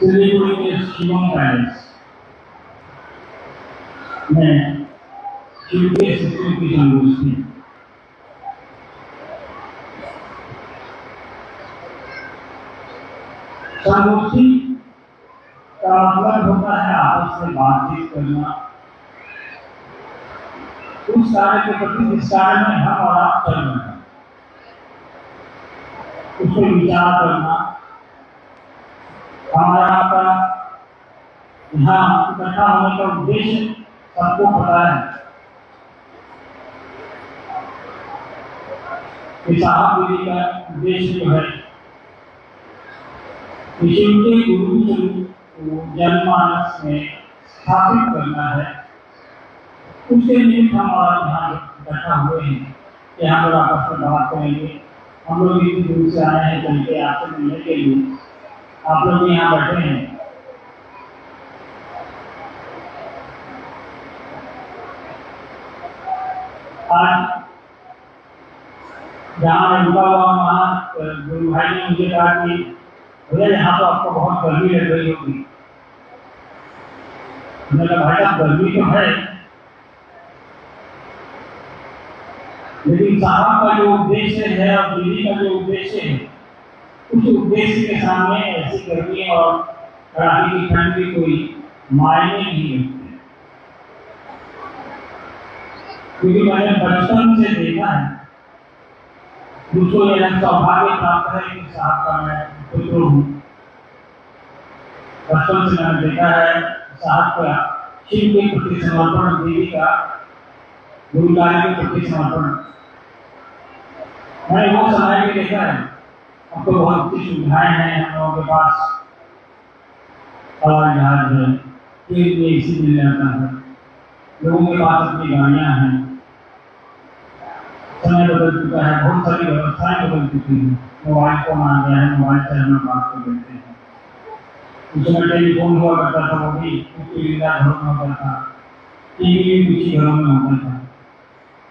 सिलीगुड़ी के शिवम पैलेस में शिव के शिष्यों की संगोष्ठी। संगोष्ठी का मतलब होता है आपस में बातचीत करना, उस कार्य के प्रति जिस कार्य में हम और आप चल रहे हैं उस पर विचार करना। हमारा आपका यहाँ इकट्ठा होने का उद्देश्य सबको पता है कि साहबगिरी का उद्देश्य जो है शिव के गुरु जनमानस में स्थापित करना है। उसके लिए हम और यहाँ इकट्ठा हुए हैं कि हम लोग आपस में बात करेंगे। हम लोग इतनी दूर से आए हैं चल के आपसे मिलने के लिए, आप लोग यहाँ बैठे हैं। आज जहाँ मैं रुका हुआ वहाँ गुरु भाई ने मुझे कहा कि भैया यहाँ तो आपको बहुत गर्मी लग रही होगी। मैंने कहा भाई साहब गर्मी तो है, लेकिन साहब का जो उद्देश्य है और दीदी का जो उद्देश्य है उस उद्देश्य के सामने ऐसी गर्मी और कड़ाके की ठंड की कोई मायने नहीं रखते। क्योंकि मैंने बचपन से देखा है, मुझको यह सौभाग्य प्राप्त है कि साहब का मैं पुत्र हूँ। बचपन से मैंने देखा है साहब का शिव के प्रति समर्पण, दीदी का गुरु कार्य के प्रति समर्पण। मैंने वो समय भी देखा है। अब तो बहुत सी सुविधाएं हैं हम लोगों के पास, हवाई जहाज है, ट्रेन में एसी मिल जाता है, लोगों के पास अपनी गाड़ियां हैं। समय बदल चुका है, बहुत सारी व्यवस्थाएं बदल चुकी हैं। मोबाइल फोन आ गया है, मोबाइल से हम बात कर लेते हैं। उस समय टेलीफोन हुआ करता था, वो भी कुछ घरों में होता था, टीवी भी कुछ घरों में होता था।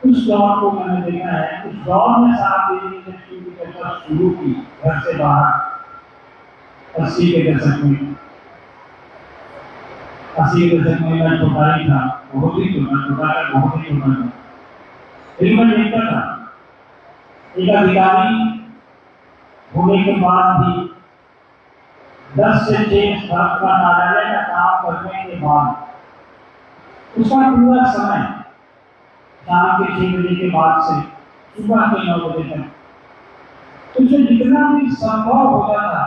उस दौर को मैंने देखा है। उस दौर में साहब दीदी ने शिव की चर्चा शुरू की घर से बाहर 80 के दशक में। 80 के दशक में मैं छोटा ही था, बहुत ही छोटा था। लेकिन मैं देखता था एक अधिकारी होने के बाद भी 10 से 6 साल का कार्यालय का काम करने के बाद उसका पूरा समय शाम के 6 बजे के बाद से सुबह के 9 बजे तक उसमें जितना भी संभव होता था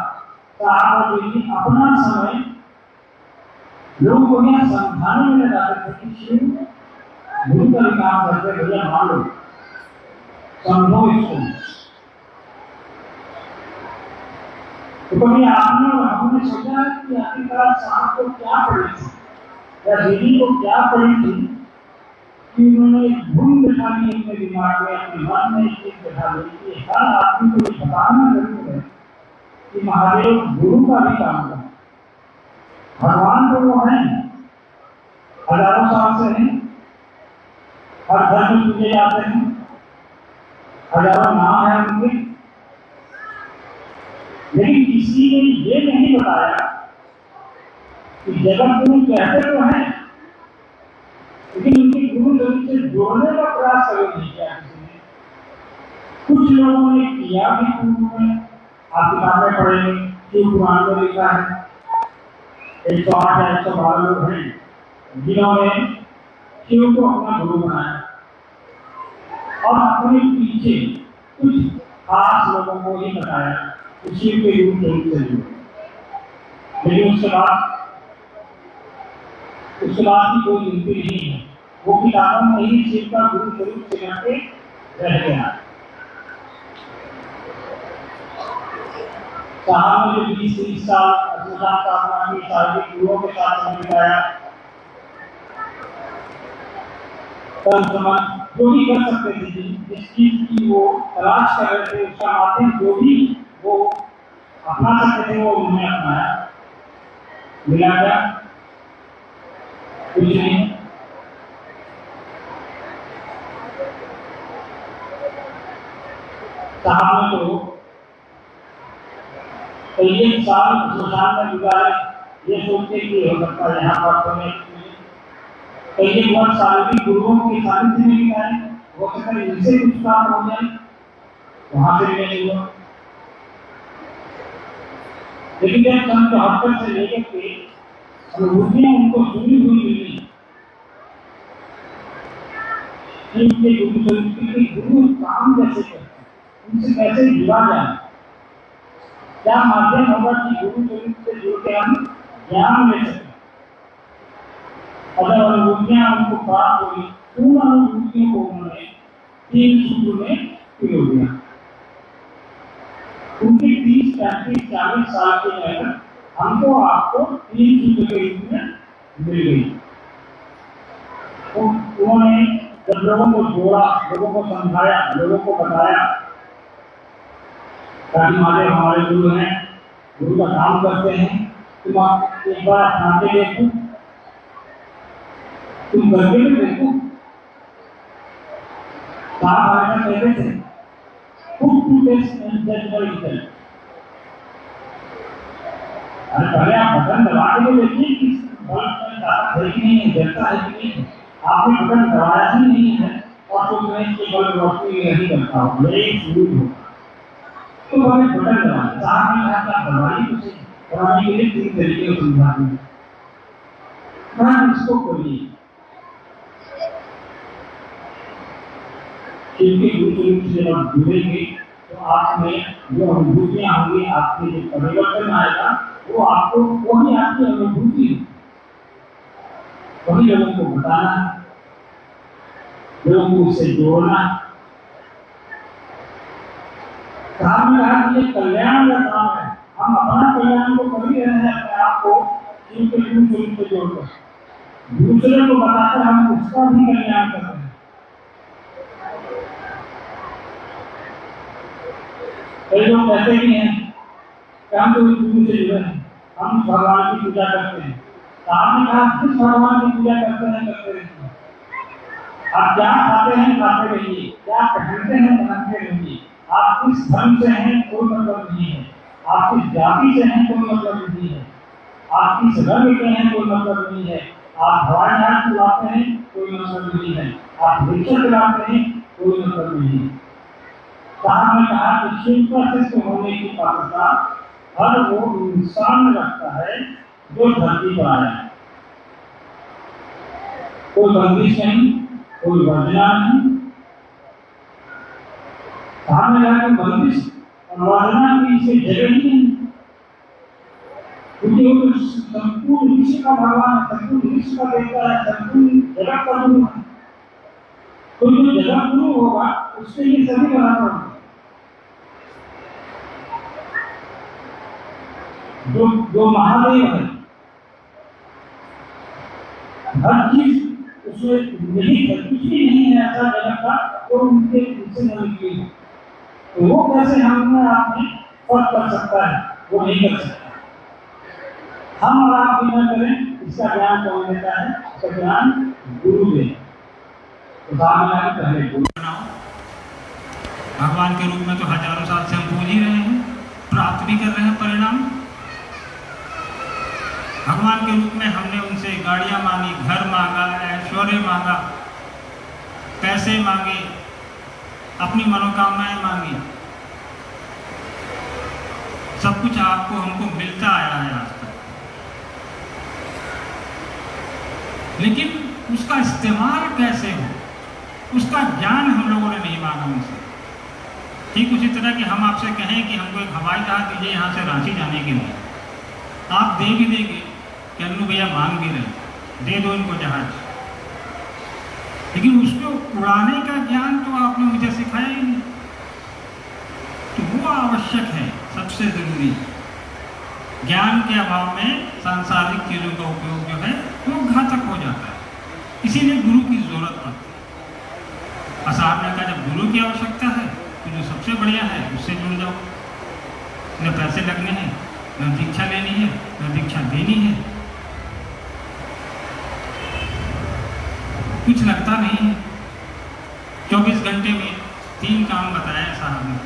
साहब और दीदी अपना समय लोगों को यह समझाने में लगाते थे कि शिव गुरु का भी काम करते, भैया मान लो, समझो इसको। तो कभी आपने और हमने सोचा कि आखिरकार साहब को क्या पड़ी थी या दीदी को क्या पड़ी थी कि उन्होंने एक धुन बैठा ली अपने दिमाग में, अपने मन में एक चीज बैठा ली कि हर आदमी को ये बताना जरूर है कि महादेव गुरु का भी काम करते। भगवान तो वो हैं, हजारों साल से हैं, हर घर में पूजे जाते हैं, हजारों नाम है उनके। लेकिन किसी ने ये नहीं बताया कि जगत गुरु कहते तो हैं, लेकिन उनके गुरु जरूर से जोड़ने का प्रयास कभी नहीं किया किसी ने। कुछ लोगों ने किया भी पूर्व में, आप किताबें पढ़ेंगे, शिव पुराण में लिखा है 108 या 112 लोग हैं जिन्होंने शिव को अपना गुरु बनाया और अपने पीछे कुछ खास लोगों को ही बताया कि शिव के रूप जरूर से जुड़े। लेकिन उसके बाद की कोई गिनती नहीं है। वो किताबों में ही शिव का गुरु स्वरूप सिमट के रह गया। साहब ने जो 20-30 साल अनुष्ठान साधना की शारीरिक गुरुओं के साथ समय बिताया, जो भी कर सकते थे, जिस चीज की वो तलाश कर रहे थे उसका माध्यम जो भी वो अपना सकते थे वो उन्होंने अपनाया। मिला क्या? कुछ नहीं। साहब ने तो कई साल शमशान में गुजारे, ये सोचते कि हो सकता है यहाँ पर हमें कई वर्ष शारीरिक गुरुओं के सानिध्य में बिताए, हो सकता है इनसे कुछ काम हो जाए, वहां से नहीं हुआ। लेकिन जब 74 से लेकर के अनुभूतियां उनको जुड़ी हुई मिली, उनके गुरु काम कैसे करते, उनसे कैसे जुड़ा जाए, क्या माध्यम होगा कि गुरु चरित्र से जुड़ के हम ज्ञान ले सकें। अगर अनुभूतियां उनको प्राप्त हुई, उन अनुभूतियों को उन्होंने 3 सूत्रों में पिरो दिया। उनकी 30, 35, 40 साल की मेहनत हमको आपको 3 सूत्र के रूप में मिल गई। उन्होंने जब लोगों को जोड़ा, लोगों को समझाया, लोगों को बताया, ताकि महादेव हमारे गुरु हैं, गुरु का काम करते हैं, तुम आप एक बार अपना के देखो, तुम करके भी देखो। साहब हमेशा कहते थे, put to test and judge by yourself। अरे पहले आप बटन दबा के देखिए कि बल्ब में ताकत है कि नहीं है, जलता है कि नहीं है। आपने बटन दबाया ही नहीं है और सोच रहे हैं कि बल्ब रोशनी नहीं करता हो, यही शुरू होगा, तो हमें बटन दबाना। साहब ने कहा कि दबाइए कुछ बनाने के लिए 3 तरीके समझा दें, इसको करिए। क्योंकि गुरु से जब आप जुड़ेंगे तो आप में जो अनुभूतियां होंगी, आपके जो परिवर्तन आएगा, वो आपको वही आपकी अनुभूति, वही लोगों को बताना, लोगों को उससे जोड़ना। साहब ने कहा कि ये कल्याण का काम है, हम अपना कल्याण को कर ही रहे हैं अपने आप को इनके गुरु से जोड़कर, दूसरे को बताकर हम उसका भी कल्याण कर रहे हैं। कई लोग कहते भी हैं कि हम तो गुरु से जुड़े हैं, हम भगवान की पूजा करते हैं। साहब ने कहा किस भगवान की पूजा करते रहिए, आप क्या खाते हैं खाते रहिए, क्या पहनते हैं पहनते रहिए, आप किस धर्म से हैं कोई मतलब नहीं है, आप किस जाति से हैं कोई मतलब नहीं है, आप किस रंग के हैं कोई मतलब नहीं है, आप हवाई जहाज चलाते हैं कोई मतलब नहीं है, आप रिक्शा चलाते हैं कोई मतलब नहीं है। साहब ने कहा कि शिव होने की पात्रता हर वो इंसान रखता है जो धरती पर आया है। कोई बंदिश नहीं, कोई वर्जना नहीं। साहब ने कहा कि बंदिश और वर्जना की इसे जगह ही नहीं, क्योंकि वो संपूर्ण विश्व का भगवान है, संपूर्ण विश्व का देवता है, संपूर्ण जगत का गुरु है। तो जो जगत गुरु होगा उससे ये सभी बराबर होंगे। जो महादेव है, हर चीज उसमें निहित है, कुछ भी नहीं है ऐसा जगत का तो उनके उनसे न निकली है। तो वो कैसे हमें आप में फर्क कर सकता है, वो नहीं कर सकता। हम और आप भी न करें, इसका ज्ञान कौन देता है? इसका ज्ञान गुरु दे। तो पहले गुरु बनाओ। भगवान के रूप में तो हजारों साल से हम पूज ही रहे हैं, प्राप्त भी कर रहे हैं परिणाम। भगवान के रूप में हमने उनसे गाड़ियां मांगी, घर मांगा, ऐश्वर्य मांगा, पैसे मांगे, अपनी मनोकामनाएं मांगी, सब कुछ आपको हमको मिलता आया है आज तक। लेकिन उसका इस्तेमाल कैसे हो, उसका ज्ञान हम लोगों ने नहीं मांगा उनसे। ठीक उसी तरह कि हम आपसे कहें कि हमको एक हवाई जहाज दीजिए यहाँ से रांची जाने के लिए, आप दे भी देंगे कि अन्नू भैया मांग भी रहे, दे दो इनको जहाज, लेकिन उसको उड़ाने का ज्ञान तो आपने मुझे सिखाया ही नहीं। तो वो आवश्यक है, सबसे जरूरी। ज्ञान के अभाव में सांसारिक चीजों का उपयोग जो है वो घातक हो जाता है, इसीलिए गुरु की जरूरत पड़ती है। साहब ने कहा जब गुरु की आवश्यकता है तो जो सबसे बढ़िया है उससे जुड़ जाओ। न पैसे लगने हैं, न दीक्षा लेनी है, न दीक्षा देनी है, कुछ लगता नहीं है। 24 घंटे में 3 काम बताया साहब ने।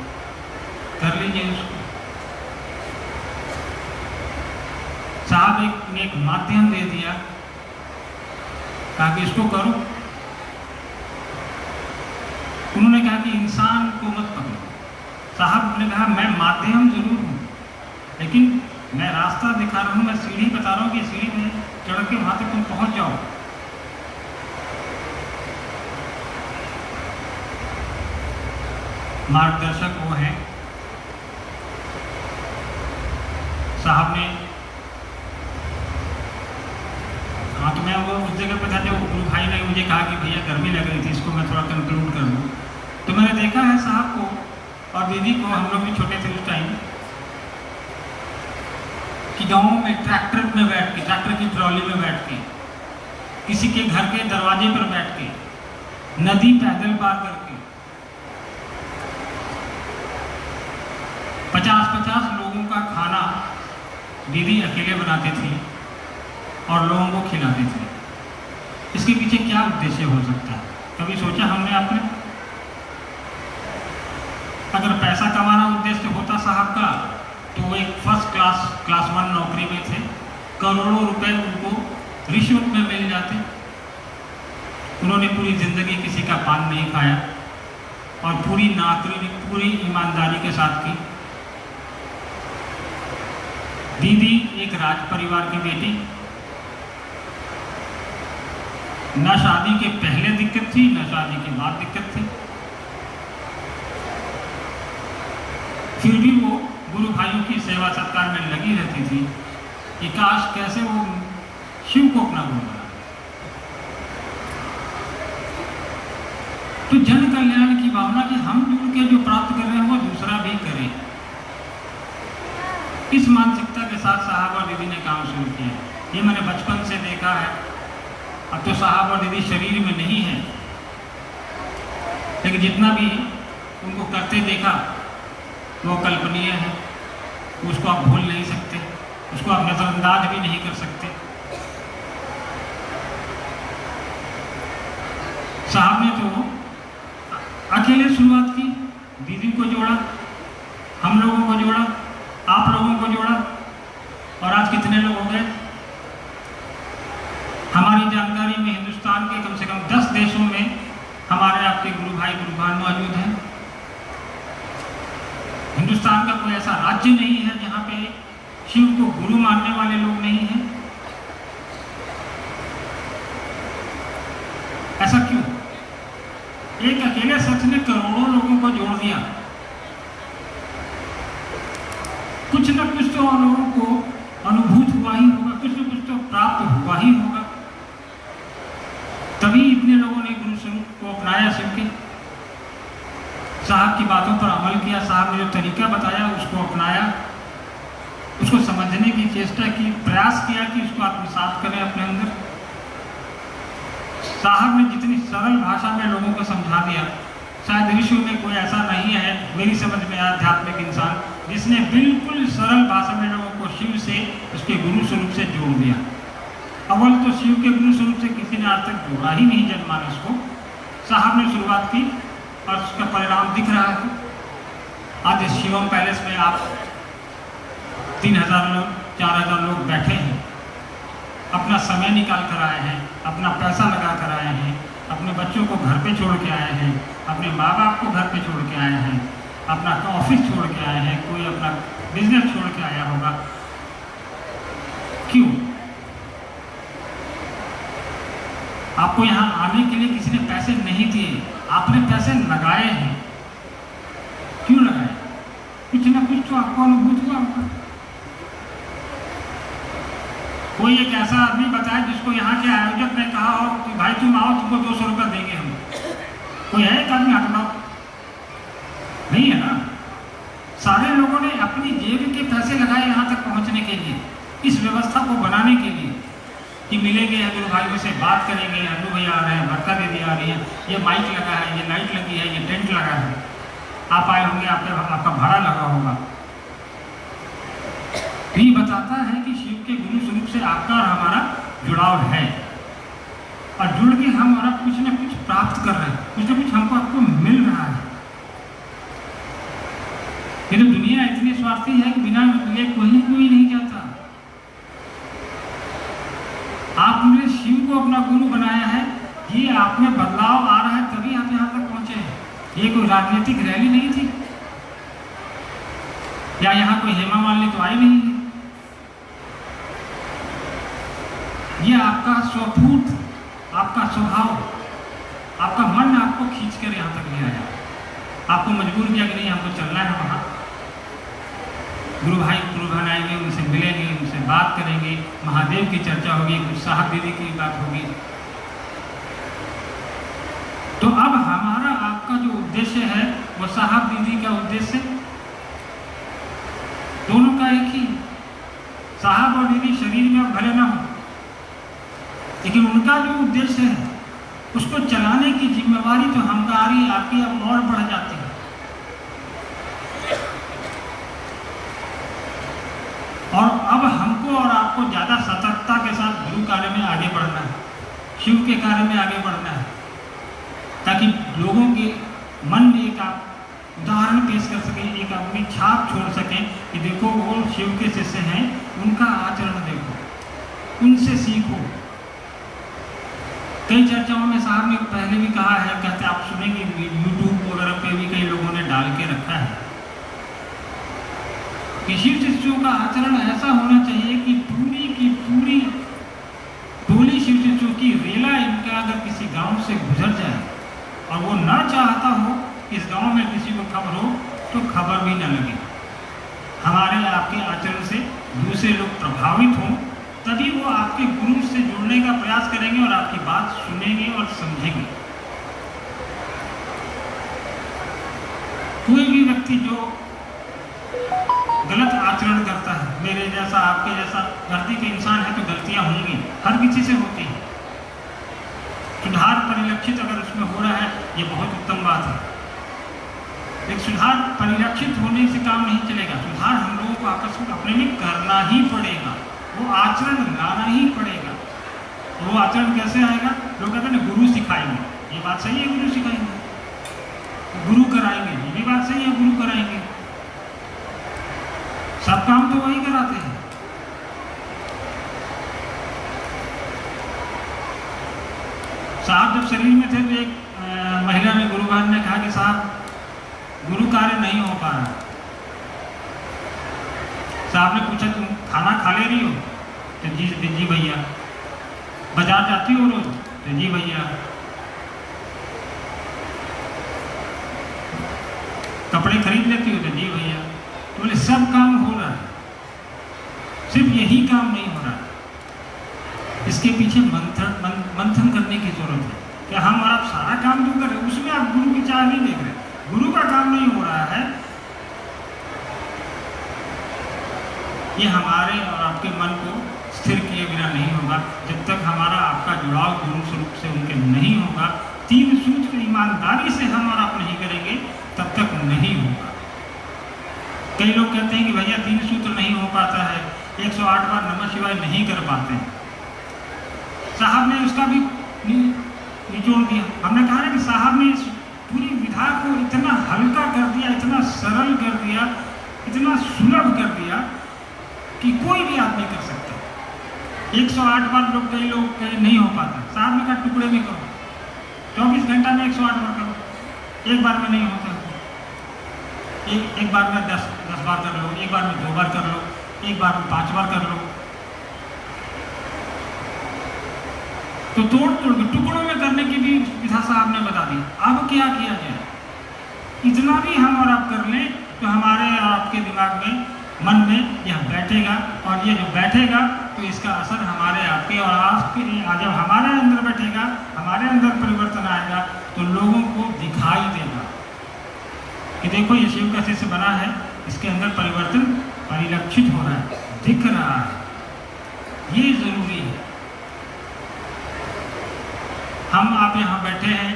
कर लीजिए उसको। साहब ने एक माध्यम दे दिया, कहा कि इसको करो। उन्होंने कहा कि इंसान को मत पकड़ो। साहब ने कहा मैं माध्यम जरूर हूं, लेकिन मैं रास्ता दिखा रहा हूं, मैं सीढ़ी बता रहा हूं कि सीढ़ी में चढ़ के वहां तक तुम पहुंच जाओ। मार्गदर्शक वो हैं। साहब ने, हाँ, तो मैं वो उस जगह पर था जो गुरु भाई ने मुझे कहा कि भैया गर्मी लग रही थी, इसको मैं थोड़ा कंक्लूड कर दूँ। तो मैंने देखा है साहब को और दीदी को, हम लोग भी छोटे थे उस टाइम, कि गाँव में ट्रैक्टर में बैठ के, ट्रैक्टर की ट्रॉली में बैठ के, किसी के घर के दरवाजे पर बैठ के, नदी पैदल पार करके 50-50 लोगों का खाना दीदी अकेले बनाते थे और लोगों को खिलाते थे। इसके पीछे क्या उद्देश्य हो सकता है, कभी सोचा हमने आपने? अगर पैसा कमाना उद्देश्य होता साहब का, तो वो एक फर्स्ट क्लास 1 नौकरी में थे, करोड़ों रुपए उनको रिश्वत में मिल जाते। उन्होंने पूरी जिंदगी किसी का पान नहीं खाया और पूरी नौकरी पूरी ईमानदारी के साथ की। दीदी एक राज परिवार की बेटी, न शादी के पहले दिक्कत थी, न शादी के बाद दिक्कत थी, फिर भी वो गुरु भाइयों की सेवा सत्कार में लगी रहती थी कि काश कैसे वो शिव को अपना गुरु बना। तो जन कल्याण की भावना कि हम जुड़ के जो प्राप्त कर रहे हैं वो दूसरा भी करे, इस मानसिकता के साथ साहब और दीदी ने काम शुरू किया। ये मैंने बचपन से देखा है। अब तो साहब और दीदी शरीर में नहीं है, लेकिन जितना भी उनको करते देखा वो कल्पनीय है, उसको आप भूल नहीं सकते, उसको आप नजरअंदाज भी नहीं कर सकते। साहब ने तो अकेले शुरुआत की, दीदी को जोड़ा, हम लोगों को जोड़ा, आप लोगों को जोड़ा, और आज कितने लोग हो गए? हमारी जानकारी में हिंदुस्तान के कम से कम 10 देशों में हमारे आपके गुरु भाई गुरु बहन मौजूद हैं। हिंदुस्तान का कोई ऐसा राज्य नहीं है जहां पे शिव को गुरु मानने वाले लोग नहीं हैं। ऐसा क्यों? एक अकेले शख्स ने करोड़ों लोगों को जोड़ दिया। कुछ न कुछ तो लोगों को अनुभूत हुआ ही होगा, कुछ न कुछ तो प्राप्त हुआ ही होगा, तभी इतने लोगों ने गुरु स्वरूप को अपनाया, शिव के। साहब की बातों पर अमल किया, साहब ने जो तरीका बताया उसको अपनाया, उसको समझने की चेष्टा की, प्रयास किया कि उसको आत्मसात करें अपने अंदर। साहब ने जितनी सरल भाषा में लोगों को समझा दिया, शायद विश्व में कोई ऐसा नहीं है मेरी समझ में आध्यात्मिक इंसान जिसने बिल्कुल सरल भाषा में लोगों को शिव से, उसके गुरु स्वरूप से जोड़ दिया। अव्वल तो शिव के गुरु स्वरूप से किसी ने आज तक जोड़ा ही नहीं जनमानस को। साहब ने शुरुआत की और उसका परिणाम दिख रहा है। आज इस शिवम पैलेस में आप 3000 लोग, 4000 लोग बैठे हैं, अपना समय निकाल कर आए हैं, अपना पैसा लगा कर आए हैं, अपने बच्चों को घर पे छोड़ के आए हैं, अपने माँ बाप को घर पे छोड़ के आए हैं, अपना ऑफिस छोड़ के आए हैं, कोई अपना बिजनेस छोड़ के आया होगा। क्यों? आपको यहाँ आने के लिए किसी ने पैसे नहीं दिए, आपने पैसे लगाए हैं। क्यों लगाए? कुछ ना कुछ तो आपको अनुभूत हुआ होगा। कोई एक ऐसा आदमी बताए जिसको यहाँ के आयोजक ने कहा हो कि भाई तुम आओ, तुमको 200 रुपये देंगे हम। कोई है एक आदमी हाथ उठाओ? नहीं है ना। सारे लोगों ने अपनी जेब के पैसे लगाए यहाँ तक पहुँचने के लिए, इस व्यवस्था को बनाने के लिए कि मिलेंगे गुरु भाइयों से बात करेंगे, अनु भैया आ रहे हैं, भक्का दीदी आ रही है, ये माइक लगा है, ये लाइट लगी है, ये टेंट लगा है, आप आए होंगे, आपका भाड़ा लगा होगा। ये बताता है कि शिव के गुरु स्वरूप से आपका और हमारा जुड़ाव है, और जुड़ के हम और कुछ न कुछ प्राप्त कर रहे हैं, कुछ न कुछ हमको आपको मिल रहा है। ये तो दुनिया इतनी स्वार्थी है कि बिना मिले कोई नहीं जाता। आपने शिव को अपना गुरु बनाया है, ये आप में बदलाव आ रहा है तभी आप यहाँ तक पहुंचे हैं। ये कोई राजनीतिक रैली नहीं थी, या यहाँ कोई हेमा मालिनी तो आई नहीं है। ये आपका स्वपूत, आपका स्वभाव, आपका मन आपको खींचकर यहाँ तक ले आया, आपको मजबूर किया कि नहीं हमको चलना है वहाँ। गुरु भाई गुरु बहन आएंगे, उनसे मिलेंगे, उनसे बात करेंगे, महादेव की चर्चा होगी, कुछ साहब दीदी की बात होगी। तो अब हमारा आपका जो उद्देश्य है वो साहब दीदी का उद्देश्य दोनों का एक ही। साहब और दीदी शरीर में अब भले ना हो, लेकिन उनका जो उद्देश्य है उसको चलाने की जिम्मेवारी तो हमारी आपकी अब और बढ़ जाती है। और अब हमको और आपको ज़्यादा सतर्कता के साथ गुरु कार्य में आगे बढ़ना है, शिव के कार्य में आगे बढ़ना है, ताकि लोगों के मन में एक आप उदाहरण पेश कर सकें, एक अपनी छाप छोड़ सकें कि देखो वो शिव के शिष्य हैं, उनका आचरण देखो, उनसे सीखो। कई चर्चाओं में साहब ने पहले भी कहा है, कहते आप सुनेंगे यूट्यूब वगैरह पे भी कई लोगों ने डाल के रखा है कि शिव शिष्यों का आचरण ऐसा होना चाहिए कि पूरी की पूरी टोली शिव शिष्यों की रेला इनका अगर किसी गांव से गुजर जाए और वो ना चाहता हो इस गांव में किसी को खबर हो तो खबर भी न लगे। हमारे आपके आचरण से दूसरे लोग प्रभावित हों, तभी वो आपके गुरु से जुड़ने का प्रयास करेंगे और आपकी बात सुनेंगे और समझेंगे। कोई भी व्यक्ति जो गलत आचरण करता है, मेरे जैसा आपके जैसा धरती के इंसान है, तो गलतियां होंगी, हर किसी से होती है। सुधार परिलक्षित अगर उसमें हो रहा है ये बहुत उत्तम बात है, लेकिन सुधार परिलक्षित होने से काम नहीं चलेगा। सुधार हम लोगों को आपस में अपने में करना ही पड़ेगा, वो आचरण लाना ही पड़ेगा। वो आचरण कैसे आएगा? लोग कहते हैं ना गुरु सिखाएंगे, ये बात सही है, गुरु सिखाएंगे, गुरु कराएंगे, ये भी बात सही है, गुरु कराएंगे। सब काम तो वही कराते हैं। साहब जब शरीर में थे तो एक महिला ने, गुरु बहन ने कहा कि साहब गुरु कार्य नहीं हो पा रहा। साहब ने पूछा तुम खाना खा ले रही हो? तो जी भैया। बाजार जाती हो रोज? तो जी भैया। कपड़े खरीद लेती हो? तो जी भैया। तो बोले सब काम हो रहा है, सिर्फ यही काम नहीं हो रहा। इसके पीछे मंथन करने की जरूरत है कि हम और आप सारा काम जो कर रहे हैं उसमें आप गुरु की चाह नहीं देख रहे, गुरु का काम नहीं हो रहा है। ये हमारे और आपके मन को स्थिर किए बिना नहीं होगा। जब तक हमारा आपका जुड़ाव गुरु स्वरूप से उनके नहीं होगा, 3 सूत्र ईमानदारी से हम और आप नहीं करेंगे, तब तक नहीं होगा। कई लोग कहते हैं कि भैया 3 सूत्र नहीं हो पाता है, 108 बार नमः शिवाय नहीं कर पाते हैं। साहब ने उसका भी निचोड़ दिया। हमने कहा ना कि साहब ने इस पूरी विधा को इतना हल्का कर दिया, इतना सरल कर दिया, इतना सुलभ कर दिया कि कोई भी आदमी कर सकता है। 108 बार लोग कई लोग नहीं हो पाता, साहब ने कहा टुकड़े में करो, 24 घंटा में 108 बार करो। एक बार में नहीं होता, एक बार में 10 बार कर लो, एक बार में 2 बार कर लो, एक बार में 5 बार कर लो। तो तोड़ तोड़ के टुकड़ों में करने की भी विधा साहब ने बता दी। अब क्या किया जाए? इतना भी हम और आप कर लें तो हमारे और आपके दिमाग में, मन में यह बैठेगा, और ये जो बैठेगा तो इसका असर हमारे आपके और आपके, जब हमारे अंदर बैठेगा, हमारे अंदर परिवर्तन आएगा तो लोगों को दिखाई देगा कि देखो ये शिव का शिष्य बना है, इसके अंदर परिवर्तन परिलक्षित हो रहा है, दिख रहा है। ये जरूरी है। हम आप यहाँ बैठे हैं,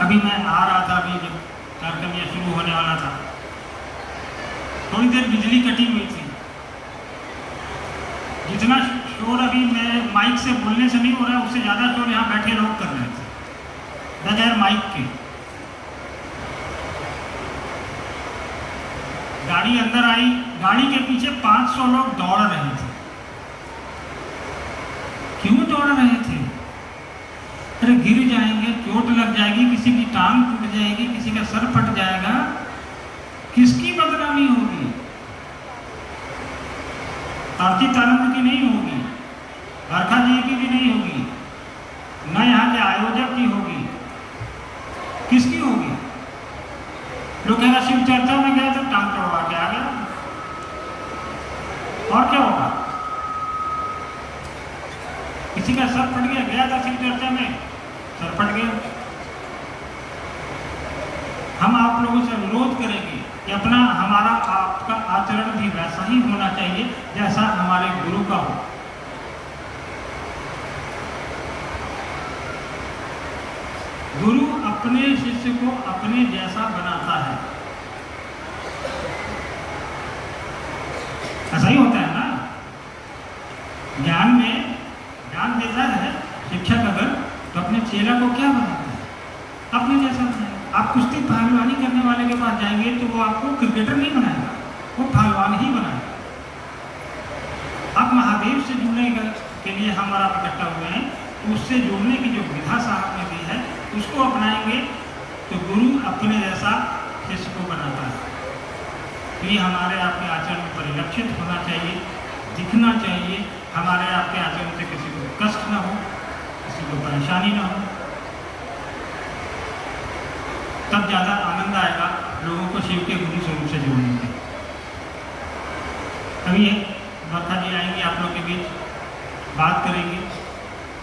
अभी मैं आ रहा था, अभी जब कार्यक्रम ये शुरू होने वाला था, थोड़ी देर बिजली कटी हुई थी। जितना शोर अभी मैं माइक से बोलने से नहीं हो रहा है, उससे ज़्यादा शोर यहाँ बैठे लोग कर रहे थे बगैर माइक के। गाड़ी अंदर आई, गाड़ी के पीछे 500 लोग दौड़ रहे थे। क्यों दौड़ रहे थे? अरे गिर जाएंगे, चोट लग जाएगी, किसी की टांग टूट जाएगी, किसी का सर फट जाएगा, किसकी बदनामी होगी? अर्चित आनंद की नहीं होगी, बरखा जी की भी नहीं होगी, न यहाँ के आयोजक की होगी, किसकी होगी? लोग कहेगा शिव चर्चा में गए तो टांग तोड़वा के आ गया, और क्या होगा? किसी का सर फट गया, गया था शिव चर्चा में, सर फट गया। हम आप लोगों से अनुरोध करेंगे कि अपना हमारा आपका आचरण भी वैसा ही होना चाहिए जैसा हमारे गुरु का हो। गुरु अपने शिष्य को अपने जैसा बनाता है, ऐसा ही होता है ना। ज्ञान में ज्ञान देता है शिक्षक अगर, तो अपने चेला को क्या बनाता है? अपने जैसा बनाएगा। आप कुश्ती पहलवानी करने वाले के पास जाएंगे तो वो आपको क्रिकेटर नहीं बनाएगा, वो पहलवान ही बनाएगा। आप महादेव से जुड़ने के लिए हम और आप इकट्ठा हुए हैं, तो उससे जुड़ने की जो विधा साहब ने दी है उसको अपनाएंगे तो गुरु अपने जैसा शिष्य को बनाता है। तो ये हमारे आपके आचरण में परिलक्षित होना चाहिए, दिखना चाहिए। हमारे आपके आचरण से किसी को कष्ट न हो, किसी को परेशानी न हो, तब ज़्यादा आनंद आएगा लोगों को शिव के गुरु स्वरूप से जोड़ने में। अभी बरखा जी आएंगे आप लोग के बीच, बात करेंगे।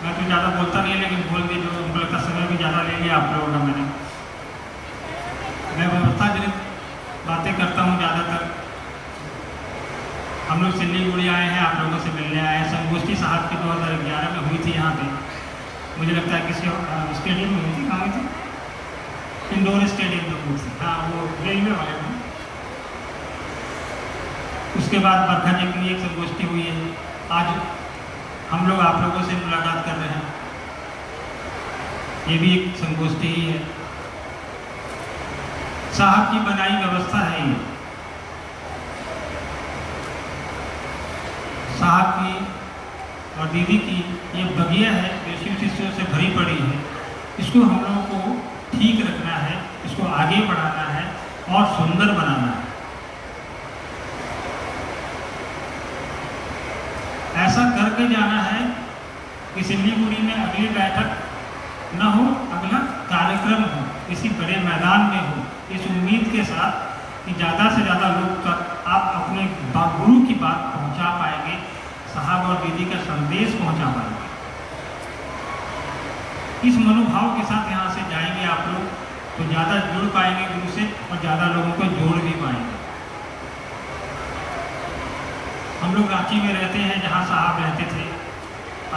मैं तो ज़्यादा बोलता नहीं है, लेकिन बोल के जो उनको लगता समय भी ज़्यादा ले लिया आप लोगों का मैंने। मैं व्यवस्थाजनित बातें करता हूँ ज़्यादातर। हम लोग सिल्लीगुड़ी आए हैं, आप लोगों से मिलने आए हैं। संगोष्ठी साहब की 2011 में हुई थी यहाँ पे, मुझे लगता है किसी स्टेडियम में हुई थी। कहाँ हुई थी? इंडोर स्टेडियम में हुई थी, हाँ, वो रेलवे वाले में। उसके बाद बरखा जी की एक संगोष्ठी हुई है। आज हम लोग आप लोगों से मुलाकात कर रहे हैं, ये भी एक संगोष्ठी ही है। साहब की बनाई व्यवस्था है ये, साहब की और दीदी की ये बगिया है जो शिव शिष्यों से भरी पड़ी है। इसको हम लोगों को ठीक रखना है, इसको आगे बढ़ाना है और सुंदर बनाना है। ऐसा करके जाना है कि सिल्लीगुड़ी में अगली बैठक न हो, अगला कार्यक्रम हो, किसी बड़े मैदान में हो, इस उम्मीद के साथ कि ज़्यादा से ज़्यादा लोग तक आप अपने गुरु की बात पहुंचा पाएंगे, साहब और दीदी का संदेश पहुंचा पाएंगे। इस मनोभाव के साथ यहाँ से जाएंगे आप लोग तो ज़्यादा जुड़ पाएंगे गुरु से और ज़्यादा लोगों को जोड़ भी पाएंगे। हम लोग रांची में रहते हैं जहाँ साहब रहते थे,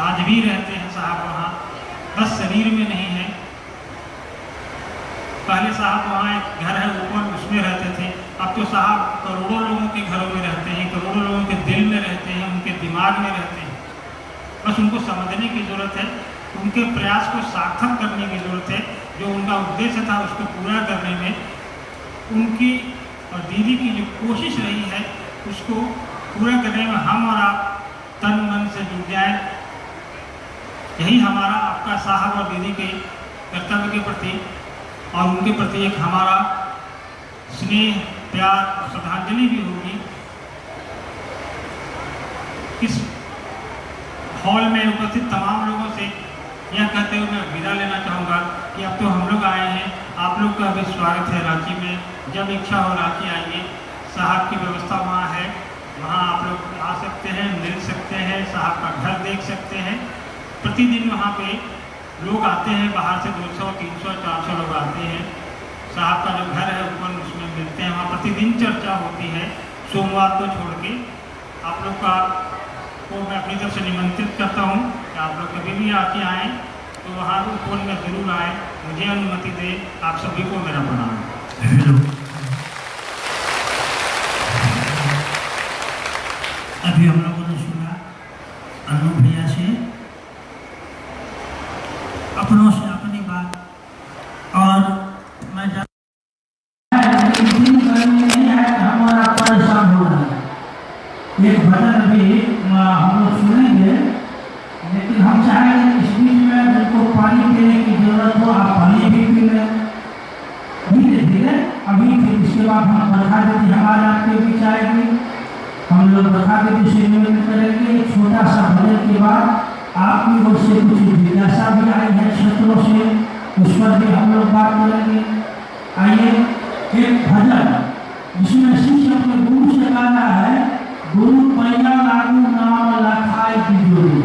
आज भी रहते हैं साहब वहाँ, बस शरीर में नहीं है। पहले साहब वहाँ एक घर है ऊपर, उसमें रहते थे। अब तो साहब करोड़ों लोगों के घरों में रहते हैं, करोड़ों लोगों के दिल में रहते हैं, उनके दिमाग में रहते हैं। बस उनको समझने की ज़रूरत है, उनके प्रयास को सार्थक करने की ज़रूरत है। जो उनका उद्देश्य था उसको पूरा करने में उनकी और दीदी की जो कोशिश रही है उसको पूरा करने में हम और आप तन मन से जुट जाए। यही हमारा आपका साहब और दीदी के कर्तव्य के प्रति और उनके प्रति एक हमारा स्नेह, प्यार और श्रद्धांजलि भी होगी। इस हॉल में उपस्थित तमाम लोगों से यह कहते हुए मैं विदा लेना चाहूँगा कि अब तो हम लोग आए हैं, आप लोग का भी स्वागत है रांची में। जब इच्छा हो रांची आइए, साहब की व्यवस्था वहाँ है, वहाँ आप लोग आ सकते हैं, मिल सकते हैं, साहब का घर देख सकते हैं। प्रतिदिन वहाँ पे लोग आते हैं, बाहर से 200, 300, 400 लोग आते हैं। साहब का जो घर है ऊपर, उसमें मिलते हैं, वहाँ प्रतिदिन चर्चा होती है। सोमवार को छोड़ के आप लोग का को मैं अपनी तरफ से निमंत्रित करता हूँ कि आप लोग कभी भी आके आएँ तो वहाँ ऊपर में ज़रूर आए, मुझे अनुमति दे। आप सभी को मेरा प्रणाम। अभी हम लोगों ने सुना अनु भैया से अपनों से अपनी बात, और मैं हमारा भजन अभी हम लोग सुनेंगे, लेकिन हम चाहेंगे इस बीच में जिनको पानी पीने की जरूरत हो आप पानी भी पी लें धीरे धीरे। अभी फिर इसके बाद हम बरखा दीदी हमारे आपके बीच आएगी, हम लोग बरखा दीदी से निवेदन करेंगे। एक छोटा सा भजन के बाद आपकी ओर से कुछ जिज्ञासा भी आई है छात्रों से, उस पर भी हम लोग बात करेंगे। आइए एक भजन जिसमें शिष्य अपने गुरु से गाना है, गुरु पैया लागू नाम लखाई की जोड़ी।